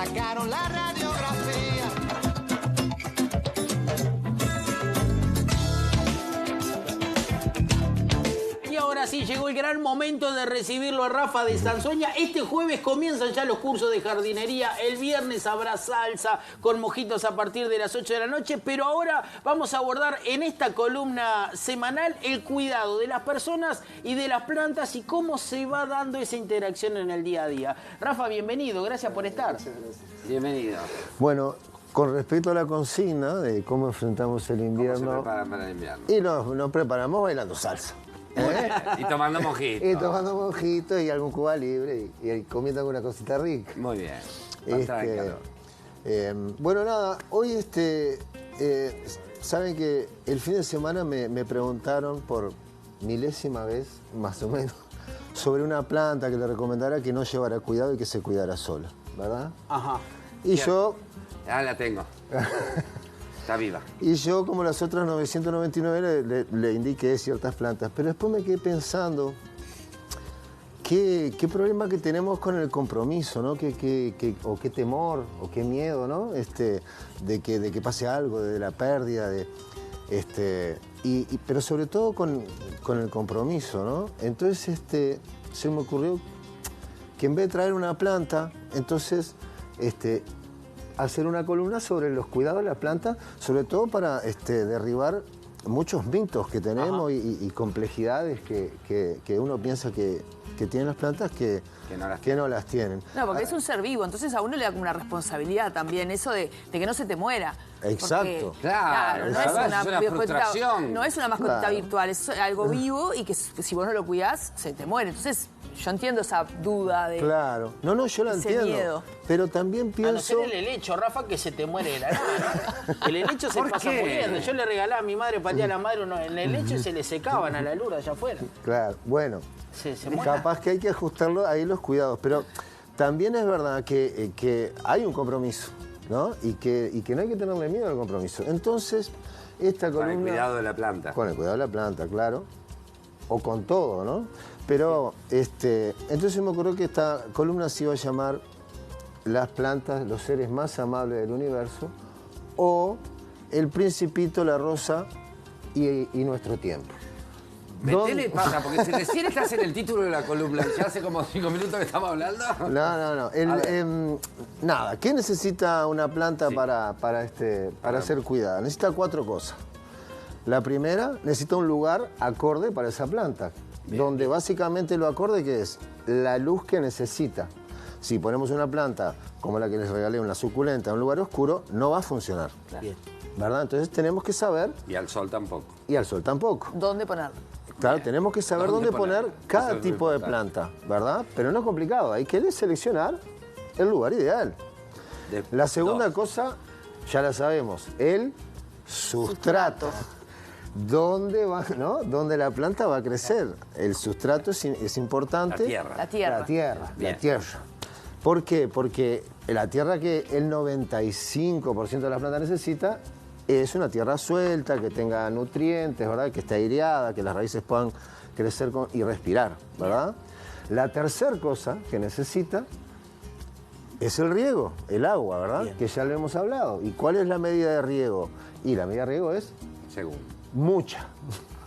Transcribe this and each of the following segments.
sacaron la radiografía. Y ahora sí, llegó el gran momento de recibirlo a Rafa de Sansoña. Este jueves comienzan ya los cursos de jardinería. El viernes habrá salsa con mojitos a partir de las 8 de la noche. Pero ahora vamos a abordar en esta columna semanal el cuidado de las personas y de las plantas y cómo se va dando esa interacción en el día a día. Rafa, bienvenido. Gracias por estar. Bienvenido. Bueno, con respecto a la consigna de cómo enfrentamos el invierno... ¿Cómo se preparan para el invierno? Y nos preparamos bailando salsa. Y tomando mojito. Y tomando mojitos y algún Cuba libre y comiendo alguna cosita rica. Muy bien. Bueno, nada, hoy saben que el fin de semana me preguntaron por milésima vez, más o menos, sobre una planta que le recomendara que no llevara cuidado y que se cuidara sola, ¿verdad? Ajá. Y yo... Ah, la tengo. Está viva. Y yo, como las otras 999, le indiqué ciertas plantas. Pero después me quedé pensando qué problema que tenemos con el compromiso, ¿no? O qué temor, o qué miedo, ¿no? De que pase algo, de la pérdida, pero sobre todo con el compromiso, ¿no? Entonces se me ocurrió que en vez de traer una planta, entonces hacer una columna sobre los cuidados de la planta, sobre todo para derribar muchos mitos que tenemos y complejidades que uno piensa que tienen las plantas que no las tienen. No, porque es un ser vivo, entonces a uno le da como una responsabilidad también eso de que no se te muera. Exacto. Porque, Claro, no es una frustración. No es una mascotita Claro. virtual, es algo vivo y que si vos no lo cuidás, se te muere. Entonces, yo entiendo esa duda de... Claro. No, yo la ese entiendo. miedo. Pero también A no pienso... ser el helecho, Rafa, que se te muere de la nada. El helecho se ¿Por pasa qué? muriendo. Yo le regalaba a mi madre para el día de la madre en el helecho y se le secaban a la luna allá afuera. Claro, bueno. Se muere. Capaz que hay que ajustarlo ahí los cuidados, pero también es verdad que hay un compromiso, ¿no? Y que no hay que tenerle miedo al compromiso. Entonces, esta columna... Con el cuidado de la planta. Con el cuidado de la planta, claro. O con todo, ¿no? Pero, entonces me ocurrió que esta columna se iba a llamar Las plantas, los seres más amables del universo, o El Principito, la Rosa y nuestro tiempo. Metele pasa, porque si recién estás en el título de la columna y ya hace como 5 minutos que estamos hablando. No. Nada, ¿qué necesita una planta para ser cuidada? Necesita 4 cosas. La primera, necesita un lugar acorde para esa planta, donde básicamente lo acorde que es la luz que necesita. Si ponemos una planta como la que les regalé, una suculenta, en un lugar oscuro, no va a funcionar. Bien. ¿Verdad? Entonces tenemos que saber, Y al sol tampoco. y al sol tampoco. ¿Dónde ponerlo? Claro, tenemos que saber ¿Dónde dónde poner ponerlo? Eso cada es muy tipo de importante. planta, ¿verdad? Pero no es complicado, hay que seleccionar el lugar ideal. La segunda cosa, ya la sabemos, el sustrato. ¿Dónde va, no? ¿Dónde la planta va a crecer? El sustrato es importante. La tierra. La tierra. La tierra, Bien. la tierra. ¿Por qué? Porque la tierra que el 95% de la planta necesita es una tierra suelta, que tenga nutrientes, ¿verdad? Que esté aireada, que las raíces puedan crecer y respirar, ¿verdad? La tercera cosa que necesita es el riego, el agua, ¿verdad? Bien. Que ya lo hemos hablado. ¿Y cuál es la medida de riego? Y la medida de riego es Según. mucha.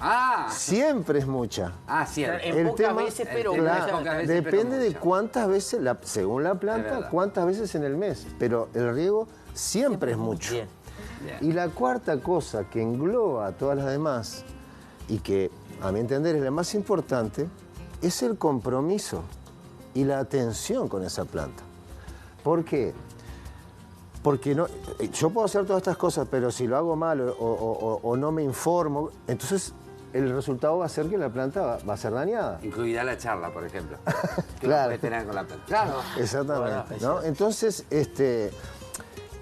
Ah, Siempre es mucha. cierto. En pocas veces, pero Claro, pocas veces, pero depende de mucha. cuántas veces, según la Es planta, verdad. cuántas veces en el mes. Pero el riego siempre es mucho. Bien. Bien. Y la cuarta cosa que engloba a todas las demás y que, a mi entender, es la más importante, es el compromiso y la atención con esa planta. ¿Por qué? Porque yo puedo hacer todas estas cosas, pero si lo hago mal o no me informo, entonces el resultado va a ser que la planta va a ser dañada. Incluirá la charla, por ejemplo. Que Claro. puede tener con la planta. Claro. Exactamente, ¿no? Entonces,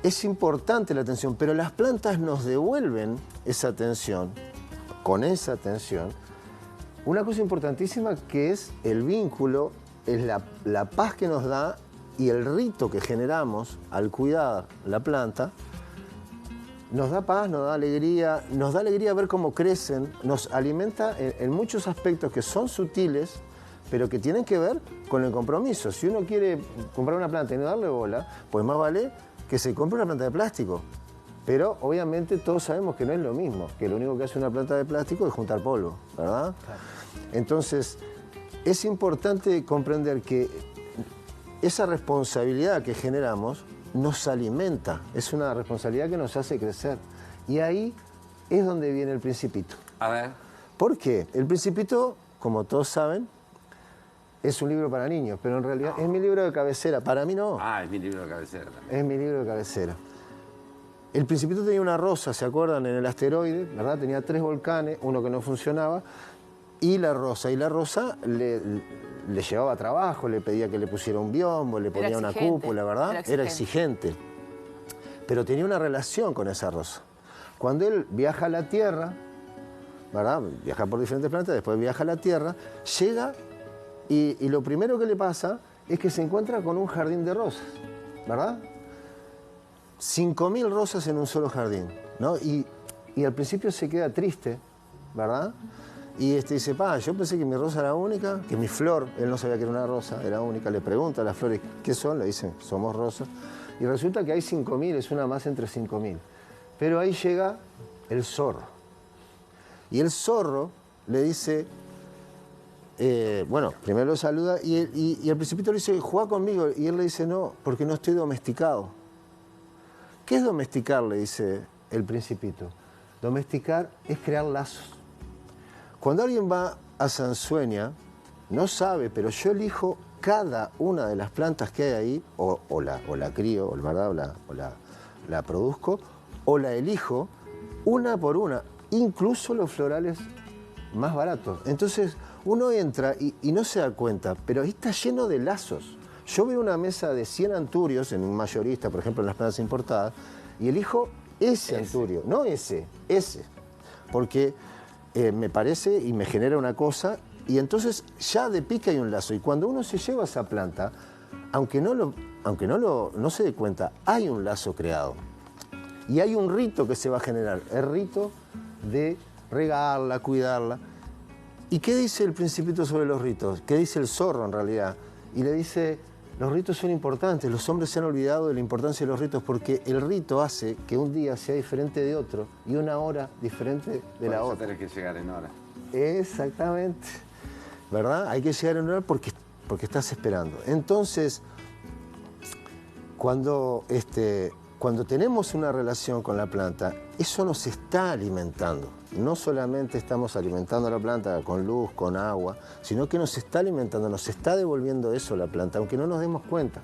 es importante la atención, pero las plantas nos devuelven esa atención, con esa atención, una cosa importantísima que es el vínculo, es la paz que nos da y el rito que generamos al cuidar la planta, nos da paz, nos da alegría ver cómo crecen, nos alimenta en muchos aspectos que son sutiles, pero que tienen que ver con el compromiso. Si uno quiere comprar una planta y no darle bola, pues más vale que se compre una planta de plástico. Pero obviamente todos sabemos que no es lo mismo, que lo único que hace una planta de plástico es juntar polvo, ¿verdad? Claro. Entonces, es importante comprender que esa responsabilidad que generamos nos alimenta, es una responsabilidad que nos hace crecer. Y ahí es donde viene el Principito. A ver. ¿Por qué? El Principito, como todos saben, es un libro para niños, pero en realidad es mi libro de cabecera. Para mí no. Ah, es mi libro de cabecera también. Es mi libro de cabecera. El Principito tenía una rosa, ¿se acuerdan? En el asteroide, ¿verdad? Tenía 3 volcanes, uno que no funcionaba, y la rosa. Y la rosa le llevaba trabajo, le pedía que le pusiera un biombo, le ponía una cúpula, ¿verdad? Era exigente. Pero tenía una relación con esa rosa. Cuando él viaja a la Tierra, ¿verdad? Viaja por diferentes planetas, después viaja a la Tierra, llega y lo primero que le pasa es que se encuentra con un jardín de rosas, ¿verdad? 5.000 rosas en un solo jardín, ¿no? Y al principio se queda triste, ¿verdad? Y dice, yo pensé que mi rosa era única, que mi flor, él no sabía que era una rosa, era única. Le pregunta a las flores, ¿qué son? Le dicen, somos rosas. Y resulta que hay 5.000, es una más entre 5.000. Pero ahí llega el zorro. Y el zorro le dice, bueno, primero lo saluda y al Principito le dice, juega conmigo. Y él le dice, no, porque no estoy domesticado. ¿Qué es domesticar? Le dice el Principito. Domesticar es crear lazos. Cuando alguien va a Sansueña, no sabe, pero yo elijo cada una de las plantas que hay ahí, o la crío, ¿verdad? o la produzco, o la elijo una por una, incluso los florales más baratos. Entonces, uno entra y no se da cuenta, pero ahí está lleno de lazos. Yo veo una mesa de 100 anturios en un mayorista, por ejemplo, en las plantas importadas, y elijo ese anturio, no ese. Porque me parece y me genera una cosa, y entonces ya de pique hay un lazo. Y cuando uno se lleva esa planta, aunque no se dé cuenta, hay un lazo creado. Y hay un rito que se va a generar, el rito de regarla, cuidarla. ¿Y qué dice el Principito sobre los ritos? ¿Qué dice el zorro en realidad? Y le dice, los ritos son importantes, los hombres se han olvidado de la importancia de los ritos porque el rito hace que un día sea diferente de otro y una hora diferente de la otra. Tenés que llegar en hora. Exactamente, ¿verdad? Hay que llegar en hora porque estás esperando. Entonces, cuando tenemos una relación con la planta, eso nos está alimentando. No solamente estamos alimentando a la planta con luz, con agua, sino que nos está alimentando, nos está devolviendo eso la planta, aunque no nos demos cuenta.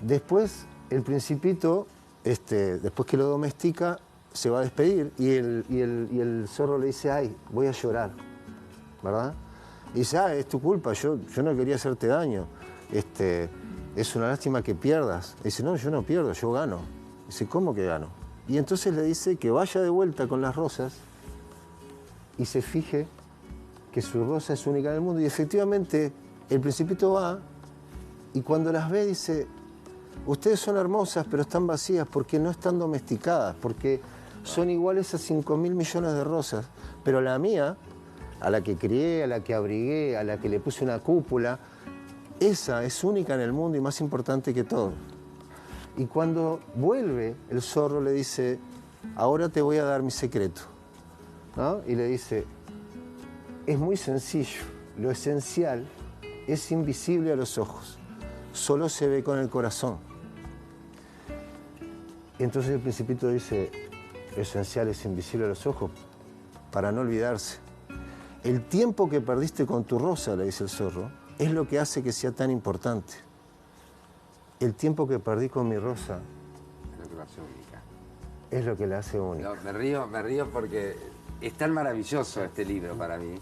Después, el Principito, después que lo domestica, se va a despedir y el zorro le dice, ay, voy a llorar, ¿verdad? Y dice, es tu culpa, yo no quería hacerte daño. Es una lástima que pierdas. Dice, no, yo no pierdo, yo gano. Dice, ¿cómo que gano? Y entonces le dice que vaya de vuelta con las rosas y se fije que su rosa es única en el mundo. Y efectivamente el Principito va y cuando las ve dice, ustedes son hermosas pero están vacías porque no están domesticadas, porque son iguales a 5.000 millones de rosas. Pero la mía, a la que crié, a la que abrigué, a la que le puse una cúpula, esa es única en el mundo y más importante que todo. Y cuando vuelve, el zorro le dice, ahora te voy a dar mi secreto, ¿no? Y le dice, es muy sencillo, lo esencial es invisible a los ojos, solo se ve con el corazón. Y entonces el Principito dice, lo esencial es invisible a los ojos, para no olvidarse. El tiempo que perdiste con tu rosa, le dice el zorro, es lo que hace que sea tan importante. El tiempo que perdí con mi rosa Es lo que la hace única. Es lo que la hace única. No, me río porque es tan maravilloso este libro para mí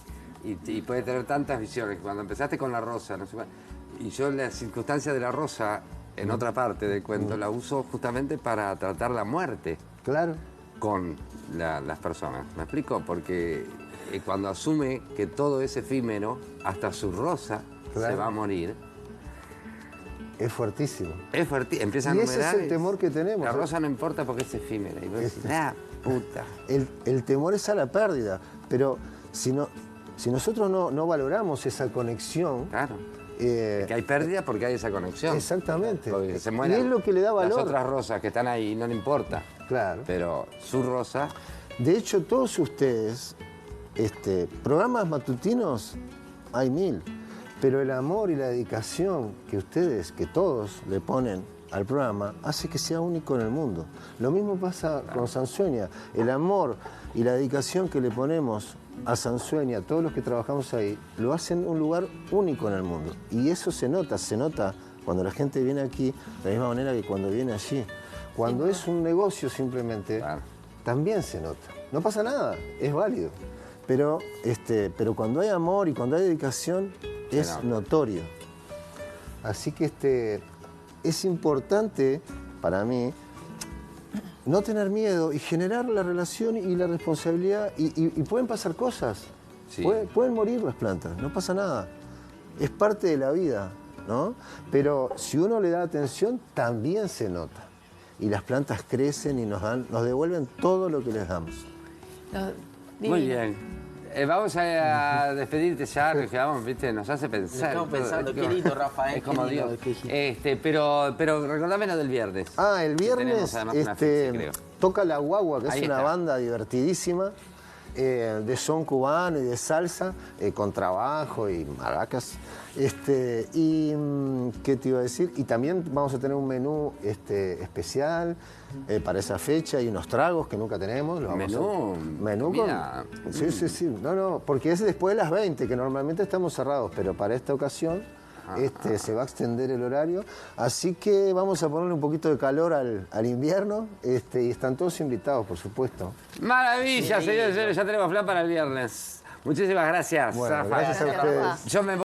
y puede tener tantas visiones. Cuando empezaste con la rosa, no sé cuál, y yo la circunstancia de la rosa, en otra parte del cuento, la uso justamente para tratar la muerte. Claro. Con las personas. ¿Me explico? Porque cuando asume que todo es efímero, hasta su rosa se va a morir. Es fuertísimo. Es fuertísimo. Empieza a y numerar. ese es el temor que tenemos. La rosa no importa porque es efímera. Y vos decís, puta. El temor es a la pérdida. Pero si no, Si nosotros no valoramos esa conexión... Claro. eh, Que hay pérdida porque hay esa conexión. Exactamente. Porque se Y mueren es lo que le da valor. las otras rosas que están ahí, no le importa. Claro. Pero su rosa... De hecho, todos ustedes, programas matutinos hay 1000, pero el amor y la dedicación que ustedes, que todos le ponen al programa, hace que sea único en el mundo. Lo mismo pasa con Sansueña. El amor y la dedicación que le ponemos a Sansueña, todos los que trabajamos ahí, lo hacen un lugar único en el mundo. Y eso se nota cuando la gente viene aquí, de la misma manera que cuando viene allí. Cuando es un negocio simplemente... Claro. También se nota. No pasa nada, es válido. Pero cuando hay amor y cuando hay dedicación, es nota. notorio. Así que es importante para mí no tener miedo y generar la relación y la responsabilidad. Y pueden pasar cosas. Sí. Pueden morir las plantas, no pasa nada. Es parte de la vida, ¿no? Pero si uno le da atención, también se nota. Y las plantas crecen y nos devuelven todo lo que les damos. No, Muy divino. bien. Vamos a despedirte ya, que vamos, viste, nos hace pensar. Estamos pensando, Es qué como- lindo, Rafa, Es como qué lindo, Dios. qué lindo. Pero recordame lo del viernes. El Que viernes tenemos además una fecha, creo. toca La Guagua, que Ahí es una está. banda divertidísima de son cubano y de salsa, con trabajo y maracas. ¿Qué te iba a decir? Y también vamos a tener un menú especial para esa fecha y unos tragos que nunca tenemos. Lo vamos menú mira. con... Sí. No, porque es después de las 20, que normalmente estamos cerrados, pero para esta ocasión se va a extender el horario. Así que vamos a ponerle un poquito de calor al invierno y están todos invitados, por supuesto. Maravilla, señores, ya tenemos plan para el viernes. Muchísimas gracias, Bueno, Rafa. gracias a ustedes. Yo me